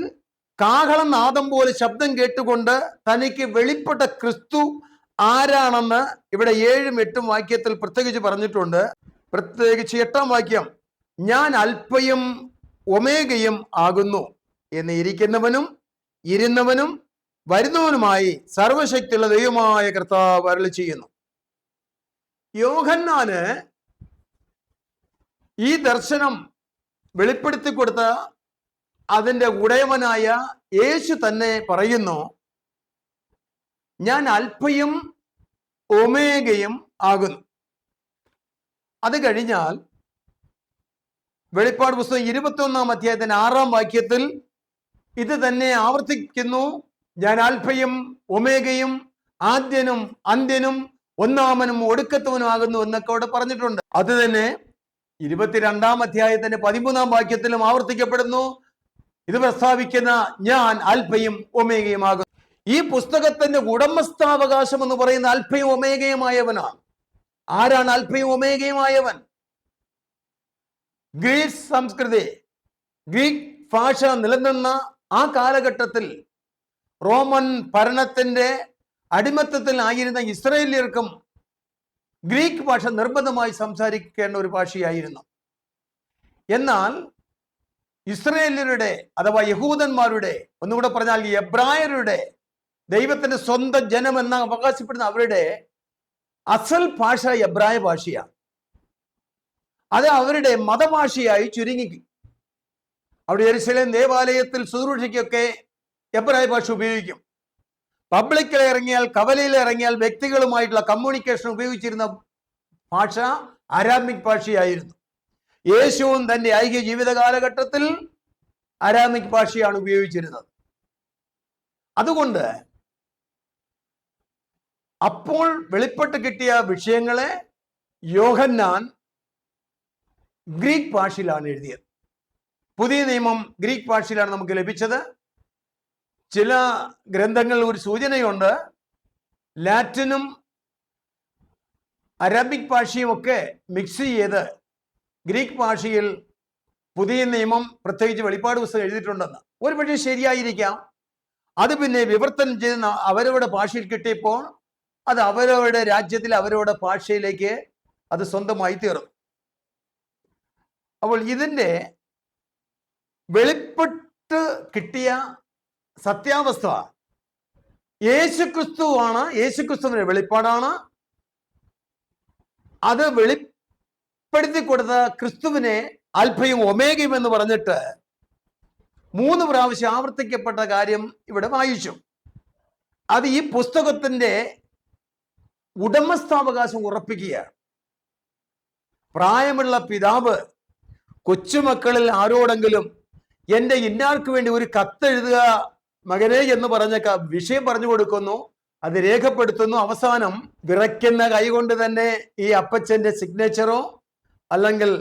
കാഹളനാദം പോലെ ശബ്ദം കേട്ടുകൊണ്ട് തനിക്ക് വെളിപ്പെട്ട ക്രിസ്തു ആരാണെന്ന് ഇവിടെ 7-ഉം 8-ഉം വാക്യത്തിൽ പ്രത്യേകിച്ച് പറഞ്ഞിട്ടുണ്ട്. പ്രത്യേകിച്ച് 8-ാം വാക്യം, ഞാൻ അൽഫയും ഒമേഗയും ആകുന്നു എന്ന് ഇരിക്കുന്നവനും ഇരുന്നവനും വരുന്നവനുമായി സർവശക്തിയുള്ള ദൈവമായ കർത്താവ് അരുളി ചെയ്യുന്നു. യോഹന്നാന് ഈ ദർശനം വെളിപ്പെടുത്തി കൊടുത്ത അതിൻ്റെ ഉടയവനായ യേശു തന്നെ പറയുന്നു, ഞാൻ അൽഫയും ഒമേഗയും ആകുന്നു. അത് കഴിഞ്ഞാൽ വെളിപ്പാട് പുസ്തകം 21-ാം അധ്യായത്തിന്റെ 6-ാം വാക്യത്തിൽ ഇത് തന്നെ ആവർത്തിക്കുന്നു, ഞാൻ ആൽഫയും ഒമേഗയും ആദ്യനും അന്ത്യനും ഒന്നാമനും ഒടുക്കത്തവനും ആകുന്നു എന്നൊക്കെ അവിടെ പറഞ്ഞിട്ടുണ്ട്. അത് തന്നെ 22-ാം അധ്യായത്തിന്റെ 13-ാം വാക്യത്തിലും ആവർത്തിക്കപ്പെടുന്നു. ഇത് പ്രസ്താവിക്കുന്ന ഞാൻ ആൽഫയും ഒമേഗയും ആകുന്നു. ഈ പുസ്തകത്തിന്റെ ഉടമസ്ഥാവകാശം എന്ന് പറയുന്ന ആൽഫയും ഒമേഗയുമായവനാണ്. ആരാണ് ആൽഫയും ഒമേഗയുമായവൻ? ഗ്രീക്ക് സംസ്കൃതി, ഗ്രീക്ക് ഭാഷ നിലനിന്ന ആ കാലഘട്ടത്തിൽ റോമൻ ഭരണത്തിന്റെ അടിമത്തത്തിൽ ആയിരുന്ന ഇസ്രായേലിയർക്കും ഗ്രീക്ക് ഭാഷ നിർബന്ധമായി സംസാരിക്കേണ്ട ഒരു ഭാഷയായിരുന്നു. എന്നാൽ ഇസ്രായേലിയരുടെ അഥവാ യഹൂദന്മാരുടെ, ഒന്നുകൂടെ പറഞ്ഞാൽ എബ്രായരുടെ, ദൈവത്തിന്റെ സ്വന്തം ജനം എന്ന് അവകാശപ്പെടുന്ന അവരുടെ അസൽ ഭാഷ എബ്രായ ഭാഷയാണ്. അത് അവരുടെ മതഭാഷയായി ചുരുങ്ങി. അവിടെ യെരുശലേം ദേവാലയത്തിൽ ശുശ്രൂഷയ്ക്കൊക്കെ എബ്രായ ഭാഷ ഉപയോഗിക്കും. പബ്ലിക്കിൽ ഇറങ്ങിയാൽ, കവലയിൽ ഇറങ്ങിയാൽ വ്യക്തികളുമായിട്ടുള്ള കമ്മ്യൂണിക്കേഷൻ ഉപയോഗിച്ചിരുന്ന ഭാഷ അരാമിക് ഭാഷയായിരുന്നു. യേശുവും തന്റെ ഐഹിക ജീവിത കാലഘട്ടത്തിൽ അരാമിക് ഭാഷയാണ് ഉപയോഗിച്ചിരുന്നത്. അതുകൊണ്ട് അപ്പോൾ വെളിപ്പെട്ട് കിട്ടിയ വിഷയങ്ങളെ യോഹന്നാൻ ഗ്രീക്ക് ഭാഷയിലാണ് എഴുതിയത്. പുതിയ നിയമം ഗ്രീക്ക് ഭാഷയിലാണ് നമുക്ക് ലഭിച്ചത്. ചില ഗ്രന്ഥങ്ങളിൽ ഒരു സൂചനയുണ്ട്, ലാറ്റിനും അറബിക് ഭാഷയും ഒക്കെ മിക്സ് ചെയ്ത് ഗ്രീക്ക് ഭാഷയിൽ പുതിയ നിയമം പ്രത്യേകിച്ച് വെളിപ്പാട് പുസ്തകം എഴുതിയിട്ടുണ്ടെന്ന്. ഒരു പക്ഷേ ശരിയായിരിക്കാം. അത് പിന്നെ വിവർത്തനം ചെയ്ത് അവരവരുടെ ഭാഷയിൽ കിട്ടിയപ്പോൾ അത് അവരവരുടെ രാജ്യത്തിൽ അവരവരുടെ ഭാഷയിലേക്ക് അത് സ്വന്തമായി തീർന്നു. അപ്പോൾ ഇതിൻ്റെ വെളിപ്പെട്ട് കിട്ടിയ സത്യാവസ്ഥ യേശുക്രിസ്തുവാണ്, യേശുക്രിസ്തുവിന്റെ വെളിപ്പാടാണ്. അത് വെളിപ്പെടുത്തി കൊടുത്ത ക്രിസ്തുവിനെ അൽഫയും ഒമേഗയും എന്ന് പറഞ്ഞിട്ട് 3 പ്രാവശ്യം ആവർത്തിക്കപ്പെട്ട കാര്യം ഇവിടെ വായിച്ചു. അത് ഈ പുസ്തകത്തിന്റെ ഉടമസ്ഥാവകാശം ഉറപ്പിക്കുകയാണ്. പ്രായമുള്ള പിതാവ് കൊച്ചുമക്കളിൽ ആരോടെങ്കിലും എൻ്റെ ഇന്നാൾക്ക് വേണ്ടി ഒരു കത്തെഴുതുക മകനെ എന്ന് പറഞ്ഞ വിഷയം പറഞ്ഞു കൊടുക്കുന്നു, അത് രേഖപ്പെടുത്തുന്നു. അവസാനം വിറയ്ക്കുന്ന കൈകൊണ്ട് തന്നെ ഈ അപ്പച്ചന്റെ സിഗ്നേച്ചറോ അല്ലെങ്കിൽ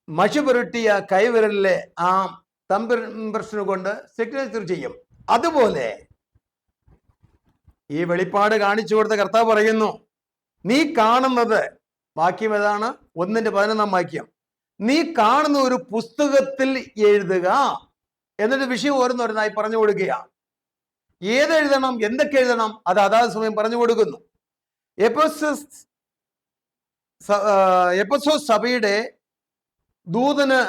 മഷി പുരട്ടിയ കൈവിരലിലെ ആ തമ്പ് ഇംപ്രഷനും കൊണ്ട് സിഗ്നേച്ചർ ചെയ്യും. അതുപോലെ ഈ വെളിപ്പാട് കാണിച്ചു കൊടുത്ത കർത്താവ് പറയുന്നു, നീ കാണുന്നത്, വാക്യം ഏതാണ്? 1:11 വാക്യം, നീ കാണുന്ന ഒരു പുസ്തകത്തിൽ എഴുതുക. എന്നിട്ട് വിഷയം ഓരോന്നോരോന്നായി പറഞ്ഞു കൊടുക്കുക. ഏതെഴുതണം, എന്തൊക്കെ എഴുതണം, അത് അതാത് സമയം പറഞ്ഞു കൊടുക്കുന്നു. എഫെസോസ് സഭയുടെ ദൂതന്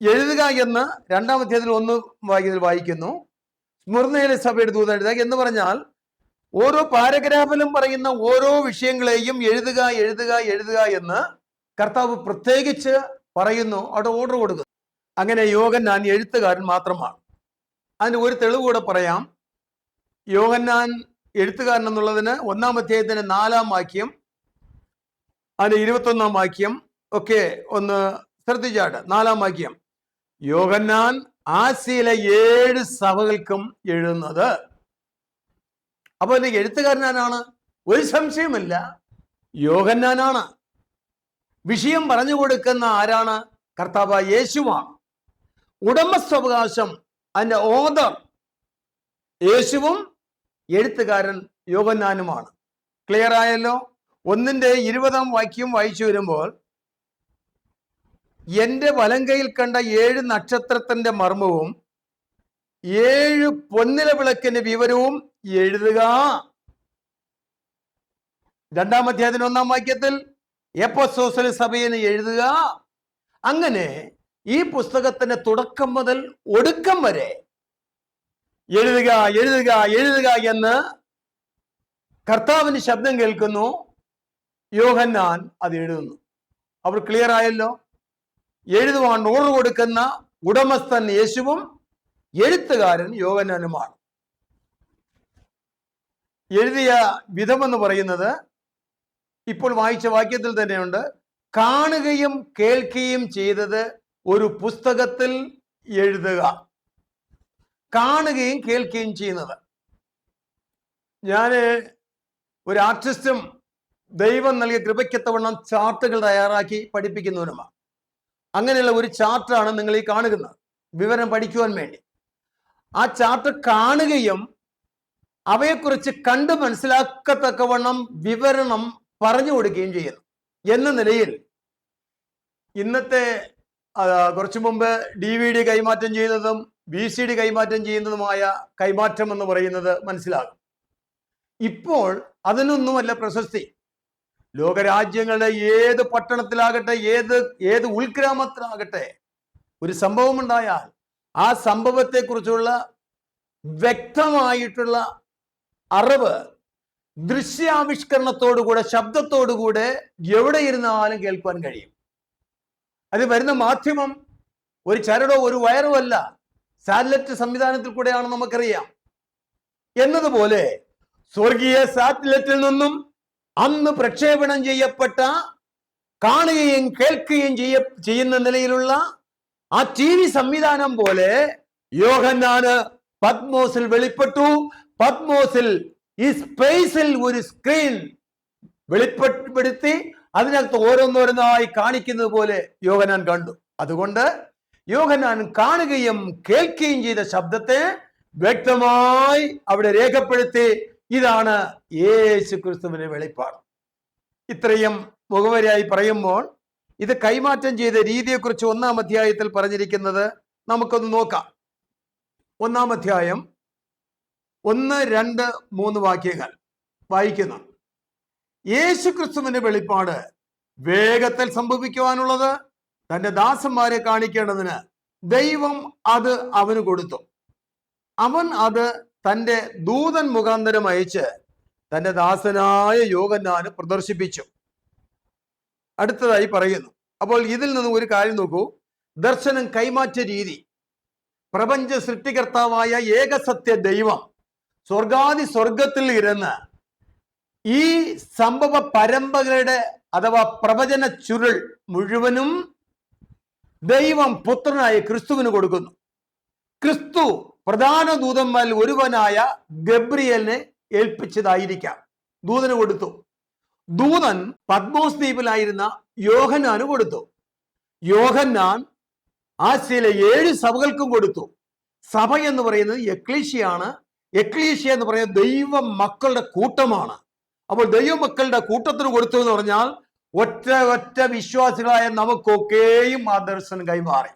എഴുതുക എന്ന് 2-ാം അധ്യായത്തിൽ 1 വായിക്കുന്നു. സ്മുർന്നയിലെ സഭയുടെ ദൂതൻ എഴുതുക എന്ന് പറഞ്ഞാൽ ഓരോ പാരഗ്രാഫിലും പറയുന്ന ഓരോ വിഷയങ്ങളെയും എഴുതുക എഴുതുക എഴുതുക എന്ന് കർത്താവ് പ്രത്യേകിച്ച് പറയുന്നു, അവിടെ ഓർഡർ കൊടുക്കുന്നു. അങ്ങനെ യോഹന്നാൻ എഴുത്തുകാരൻ മാത്രമാണ്. അതിന് ഒരു തെളിവ് കൂടെ പറയാം. യോഹന്നാൻ എഴുത്തുകാരൻ എന്നുള്ളതിന് 1-ാം അധ്യായത്തിന്റെ 4-ാം വാക്യം, അതിന് 21-ാം വാക്യം ഒക്കെ ഒന്ന് ശ്രദ്ധിച്ചാട്ട്. 4-ാം വാക്യം, യോഹന്നാൻ ആസിയയിലെ 7 സഭകൾക്കും എഴുതുന്നത്. അപ്പൊ ഇത് എഴുത്തുകാരനാണ്, ഒരു സംശയമില്ല, യോഹന്നാനാണ്. വിഷയം പറഞ്ഞു കൊടുക്കുന്ന ആരാണ്? കർത്താവ് യേശുവാണ്. ഉടമസ്ഥാവകാശം അതിന്റെ ഓദർ യേശുവും എഴുത്തുകാരൻ യോഹന്നാനുമാണ്. ക്ലിയർ ആയല്ലോ? 1:20 വാക്യം വായിച്ചു വരുമ്പോൾ, എന്റെ വലങ്കയിൽ കണ്ട 7 നക്ഷത്രത്തിന്റെ മർമ്മവും 7 പൊന്നില വിളക്കിന്റെ വിവരവും എഴുതുക. 2-ാം അധ്യായത്തിന് 1-ാം വാക്യത്തിൽ എഫെസോസിലെ സഭയെ എഴുതുക. അങ്ങനെ ഈ പുസ്തകത്തിന്റെ തുടക്കം മുതൽ ഒടുക്കം വരെ എഴുതുക എഴുതുക എഴുതുക എന്ന് കർത്താവിന് ശബ്ദം കേൾക്കുന്നു. യോഹന്നാൻ അത് എഴുതുന്നു. അവർ ക്ലിയർ ആയല്ലോ? എഴുതുവാൻ ഓർഡർ കൊടുക്കുന്ന ഉടമസ്ഥൻ യേശുവും എഴുത്തുകാരൻ യോഹന്നാനുമാണ്. എഴുതിയ വിധമെന്ന് പറയുന്നത് ഇപ്പോൾ വായിച്ച വാക്യത്തിൽ തന്നെയുണ്ട്. കാണുകയും കേൾക്കുകയും ചെയ്തത് ഒരു പുസ്തകത്തിൽ എഴുതുക. കാണുകയും കേൾക്കുകയും ചെയ്യുന്നത്. ഞാൻ ഒരു ആർട്ടിസ്റ്റും ദൈവം നൽകിയ കൃപയ്ക്കത്തവണ്ണം ചാർട്ടുകൾ തയ്യാറാക്കി പഠിപ്പിക്കുന്നവനുമാണ്. അങ്ങനെയുള്ള ഒരു ചാർട്ടാണ് നിങ്ങൾ ഈ കാണുന്നത്, വിവരം പഠിക്കുവാൻ വേണ്ടി. ആ ചാർട്ട് കാണുകയും അവയെക്കുറിച്ച് കണ്ട് മനസ്സിലാക്കത്തക്കവണ്ണം വിവരണം പറഞ്ഞു കൊടുക്കുകയും ചെയ്യുന്നു. എന്ന നിലയിൽ ഇന്നത്തെ കുറച്ചു മുമ്പ് DVD കൈമാറ്റം ചെയ്യുന്നതും VCD കൈമാറ്റം ചെയ്യുന്നതുമായ കൈമാറ്റം എന്ന് പറയുന്നത് മനസ്സിലാകും. ഇപ്പോൾ അതിനൊന്നുമല്ല പ്രശസ്തി. ലോകരാജ്യങ്ങളുടെ ഏത് പട്ടണത്തിലാകട്ടെ, ഏത് ഉൾഗ്രാമത്തിലാകട്ടെ, ഒരു സംഭവം ഉണ്ടായാൽ ആ സംഭവത്തെക്കുറിച്ചുള്ള വ്യക്തമായിട്ടുള്ള അറിവ് ദൃശ്യാവിഷ്കരണത്തോടുകൂടെ, ശബ്ദത്തോടുകൂടെ എവിടെ ഇരുന്നാലും കേൾക്കുവാൻ കഴിയും. അത് വരുന്ന മാധ്യമം ഒരു ചരടോ ഒരു വയറോ അല്ല, സാറ്റലൈറ്റ് സംവിധാനത്തിൽ കൂടെയാണ് നമുക്കറിയാം. എന്നതുപോലെ സ്വർഗീയ സാറ്റലൈറ്റിൽ നിന്നും അന്ന് പ്രക്ഷേപണം ചെയ്യപ്പെട്ട, കാണുകയും കേൾക്കുകയും ചെയ്യുന്ന നിലയിലുള്ള ആ TV സംവിധാനം പോലെ യോഹന്നാന് പത്മോസിൽ വെളിപ്പെട്ടു. പത്മോസിൽ ഈ സ്പേസിൽ ഒരു സ്ക്രീൻ വെളിപ്പെടുത്തി അതിനകത്ത് ഓരോന്നോരോന്നായി കാണിക്കുന്നത് പോലെ യോഹന്നാൻ കണ്ടു. അതുകൊണ്ട് യോഹന്നാൻ കാണുകയും കേൾക്കുകയും ചെയ്ത ശബ്ദത്തെ വ്യക്തമായി അവിടെ രേഖപ്പെടുത്തി. ഇതാണ് യേശു ക്രിസ്തുവിന്റെ വെളിപ്പാട്. ഇത്രയും മുഖവരിയായി പറയുമ്പോൾ ഇത് കൈമാറ്റം ചെയ്ത രീതിയെക്കുറിച്ച് 1-ാം അധ്യായത്തിൽ പറഞ്ഞിരിക്കുന്നത് നമുക്കൊന്ന് നോക്കാം. 1-ാം അധ്യായം 1, 2, 3 വാക്യങ്ങൾ വായിക്കുന്നു. യേശു ക്രിസ്തുവിന്റെ വെളിപ്പാട് വേഗത്തിൽ സംഭവിക്കുവാനുള്ളത് തന്റെ ദാസന്മാരെ കാണിക്കേണ്ടതിന് ദൈവം അത് അവന് കൊടുത്തു. അവൻ അത് തന്റെ ദൂതൻ മുഖാന്തരം അയച്ച് തന്റെ ദാസനായ യോഹന്നാന് പ്രദർശിപ്പിച്ചു. അടുത്തതായി പറയുന്നു. അപ്പോൾ ഇതിൽ നിന്ന് ഒരു കാര്യം നോക്കൂ. ദർശനം കൈമാറ്റ രീതി. പ്രപഞ്ച സൃഷ്ടികർത്താവായ ഏകസത്യ ദൈവം സ്വർഗത്തിൽ ഇരുന്ന് ഈ സംഭവ പരമ്പരയുടെ അഥവാ പ്രവചന ചുരുൾ മുഴുവനും ദൈവം പുത്രനായ ക്രിസ്തുവിന് കൊടുക്കുന്നു. ക്രിസ്തു പ്രധാന ദൂതന്മാരിൽ ഒരുവനായ ഗബ്രിയേലിനെ ഏൽപ്പിച്ചതായിരിക്കാം. ദൂതന് കൊടുത്തു. ദൂതൻ പത്മോസ് ദ്വീപിലായിരുന്ന യോഹന്നാന് കൊടുത്തു. യോഹന്നാൻ ആസിയയിലെ 7 സഭകൾക്കും കൊടുത്തു. സഭ എന്ന് പറയുന്നത് എക്ലീഷ്യാണ്. എക്ലീഷ്യ എന്ന് പറയുന്നത് ദൈവ മക്കളുടെ കൂട്ടമാണ്. അപ്പോൾ ദൈവമക്കളുടെ കൂട്ടത്തിന് കൊടുത്തു എന്ന് പറഞ്ഞാൽ ഒറ്റ വിശ്വാസികളായ നമുക്കൊക്കെയും ആ ദർശനം കൈമാറി.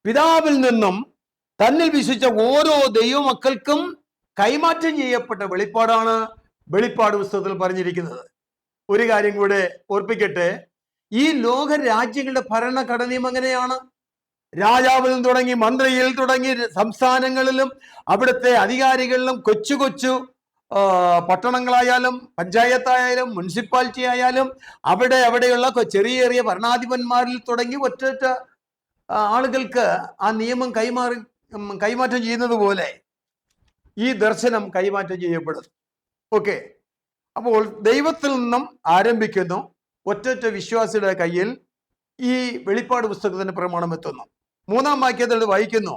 പിതാവിൽ നിന്നും തന്നിൽ വിശ്വസിച്ച ഓരോ ദൈവമക്കൾക്കും കൈമാറ്റം ചെയ്യപ്പെട്ട വെളിപ്പാടാണ് വെളിപ്പാട് പുസ്തകത്തിൽ പറഞ്ഞിരിക്കുന്നത്. ഒരു കാര്യം കൂടെ ഓർപ്പിക്കട്ടെ. ഈ ലോക രാജ്യങ്ങളുടെ ഭരണഘടനയും അങ്ങനെയാണ്. രാജാവിൽ നിന്ന് തുടങ്ങി മന്ത്രിയിൽ തുടങ്ങി സംസ്ഥാനങ്ങളിലും അവിടുത്തെ അധികാരികളിലും കൊച്ചു കൊച്ചു പട്ടണങ്ങളായാലും പഞ്ചായത്തായാലും മുനിസിപ്പാലിറ്റി ആയാലും അവിടെയുള്ള ചെറിയ ഭരണാധിപന്മാരിൽ തുടങ്ങി ഒറ്റ ആളുകൾക്ക് ആ നിയമം കൈമാറ്റം ചെയ്യുന്നത് പോലെ ഈ ദർശനം കൈമാറ്റം ചെയ്യപ്പെടുന്നു. ഓക്കെ, അപ്പോൾ ദൈവത്തിൽ നിന്നും ആരംഭിക്കുന്നു. ഒറ്റ വിശ്വാസിയുടെ കയ്യിൽ ഈ വെളിപ്പാട് പുസ്തകത്തിന്റെ പ്രമാണം എത്തുന്നു. 3-ാം വാക്യത്തിൽ വായിക്കുന്നു,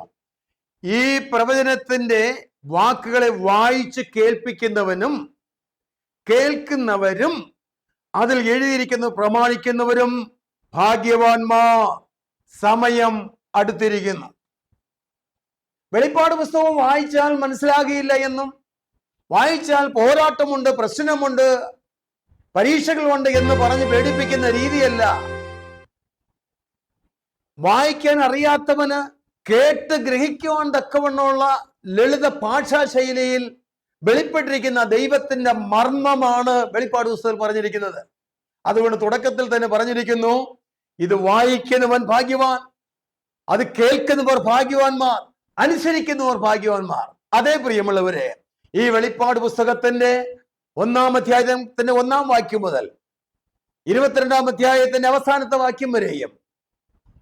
ഈ പ്രവചനത്തിന്റെ വാക്കുകളെ വായിച്ച് കേൾപ്പിക്കുന്നവനും കേൾക്കുന്നവരും അതിൽ എഴുതിയിരിക്കുന്ന പ്രമാണിക്കുന്നവരും ഭാഗ്യവാന്മാർ, സമയം അടുത്തിരിക്കുന്നു. വെളിപ്പാട് പുസ്തകം വായിച്ചാൽ മനസ്സിലാകില്ല എന്നും വായിച്ചാൽ പോരാട്ടമുണ്ട്, പ്രശ്നമുണ്ട്, പരീക്ഷകളുണ്ട് എന്ന് പറഞ്ഞ് പേടിപ്പിക്കുന്ന രീതിയല്ല. വായിക്കാൻ അറിയാത്തവന് കേട്ട് ഗ്രഹിക്കുവാൻ തക്കവണ്ണമുള്ള ലളിത ഭാഷാശൈലിയിൽ വെളിപ്പെട്ടിരിക്കുന്ന ദൈവത്തിന്റെ മർമ്മമാണ് വെളിപ്പാട് പുസ്തകത്തിൽ പറഞ്ഞിരിക്കുന്നത്. അതുകൊണ്ട് തുടക്കത്തിൽ തന്നെ പറഞ്ഞിരിക്കുന്നു, ഇത് വായിക്കുന്നവൻ ഭാഗ്യവാൻ, അത് കേൾക്കുന്നവർ ഭാഗ്യവാന്മാർ, അനുസരിക്കുന്നവർ ഭാഗ്യവാന്മാർ. അതേ പ്രിയമുള്ളവരെ, ഈ വെളിപ്പാട് പുസ്തകത്തിന്റെ 1-ാം അധ്യായത്തിന്റെ 1-ാം വാക്യം മുതൽ 22-ാം അധ്യായത്തിന്റെ അവസാനത്തെ വാക്യം വരെയും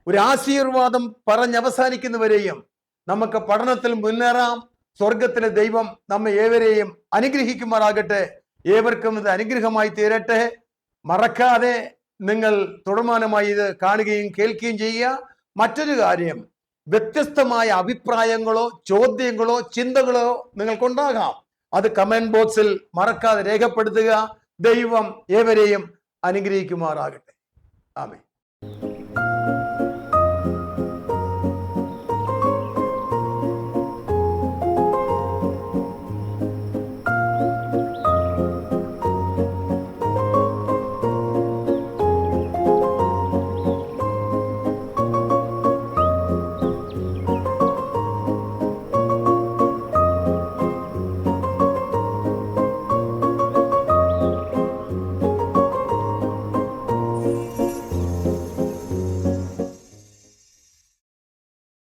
ഒരു ആശീർവാദം പറഞ്ഞ് അവസാനിക്കുന്നവരെയും നമുക്ക് പഠനത്തിൽ മുന്നേറാം. സ്വർഗത്തിലെ ദൈവം നമ്മെ ഏവരെയും അനുഗ്രഹിക്കുമാറാകട്ടെ. ഏവർക്കും ഇത് അനുഗ്രഹമായി തീരട്ടെ. മറക്കാതെ നിങ്ങൾ തുടർമാനമായി ഇത് കാണുകയും കേൾക്കുകയും ചെയ്യുക. മറ്റൊരു കാര്യം, വ്യത്യസ്തമായ അഭിപ്രായങ്ങളോ ചോദ്യങ്ങളോ ചിന്തകളോ നിങ്ങൾക്കുണ്ടാകാം. അത് കമന്റ് ബോക്സിൽ മറക്കാതെ രേഖപ്പെടുത്തുക. ദൈവം ഏവരെയും അനുഗ്രഹിക്കുമാറാകട്ടെ. ആമേൻ.